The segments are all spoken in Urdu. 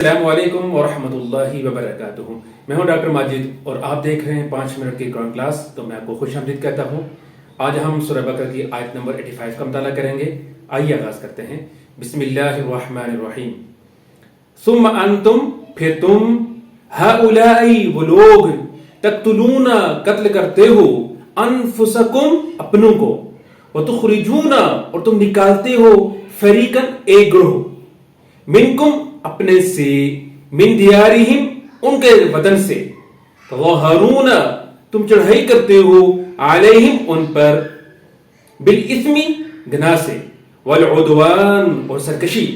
السلام علیکم ورحمۃ اللہ وبرکاتہ. میں ہوں ڈاکٹر ماجد اور آپ دیکھ رہے ہیں 5 منٹ کی قرآن کلاس. تو میں آپ کو خوش آمدید کہتا ہوں. آج ہم سورہ بقرہ کی آیت نمبر 85 کا مطالعہ کریں گے. آئیے آغاز کرتے ہیں. بسم اللہ الرحمن الرحیم. ثم انتم پھر تم ہؤلاء وہ لوگ تقتلون قتل کرتے ہو انفسکم اپنوں کو وتخرجون اور تم نکالتے ہو فریقا ایک گروہ منکم اپنے سے من دیارہم ان کے وطن سے تظاہرون تم چڑھائی کرتے ہو علیہم ان پر بالاثم گناہ سے والعدوان اور سرکشی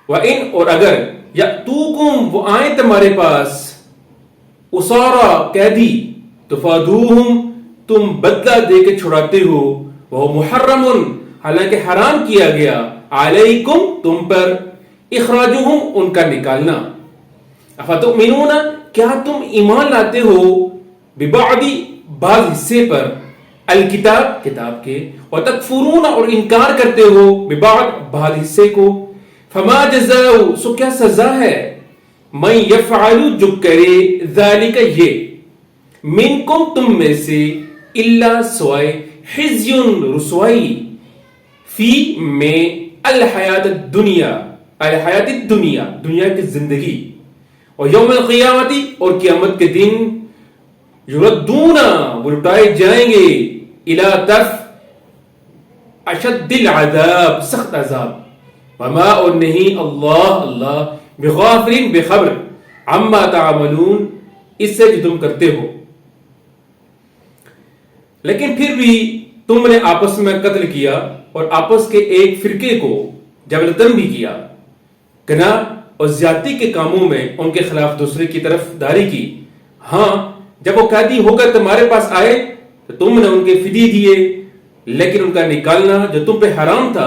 وان اور اگر یاتوکم وہ آئیں تمہارے پاس اسارا قیدی تفادوہم تم بدلہ دے کے چھڑاتے ہو وہ محرم حالانکہ حرام کیا گیا علیکم تم پر اخراجہم ان کا نکالنا. افتؤمنون کیا تم ایمان لاتے ہو ببعض بعض حصے پر الکتاب کتاب کے وتکفرون اور انکار کرتے ہو ببعض بعض حصے کو. فما جزاء سو کیا سزا ہے من یفعل جو کرے ذالک یہ منکم تم میں سے الا سوائے خزی رسوائی فی میں الحیات الدنیا الحیات الدنیا دنیا کی زندگی اور یوم القیامت اور قیامت کے دن یردون وہ لٹائے جائیں گے الی طرف اشد العذاب سخت عذاب. وما اور نہیں اللہ بغافل بے خبر عما تعملون اس سے جو تم کرتے ہو. لیکن پھر بھی تم نے آپس میں قتل کیا اور آپس کے ایک فرقے کو جبلتن بھی کیا. گناہ اور زیادتی کے کاموں میں ان کے خلاف دوسرے کی طرف داری کی. ہاں جب وہ قیدی ہو کر تمہارے پاس آئے تو تم نے ان کے فدیے دیے لیکن ان کا نکالنا جو تم پہ حرام تھا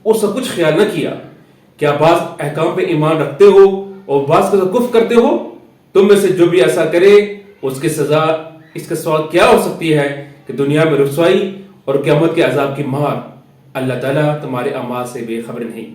اس کا کچھ خیال نہ کیا. کیا بعض احکام پہ ایمان رکھتے ہو اور بعض کا کفر کرتے ہو؟ تم میں سے جو بھی ایسا کرے اس کی سزا اس کا سوال کیا ہو سکتی ہے کہ دنیا میں رسوائی اور قیامت کے عذاب کی مار. اللہ تعالیٰ تمہارے اعمال سے بے خبر نہیں.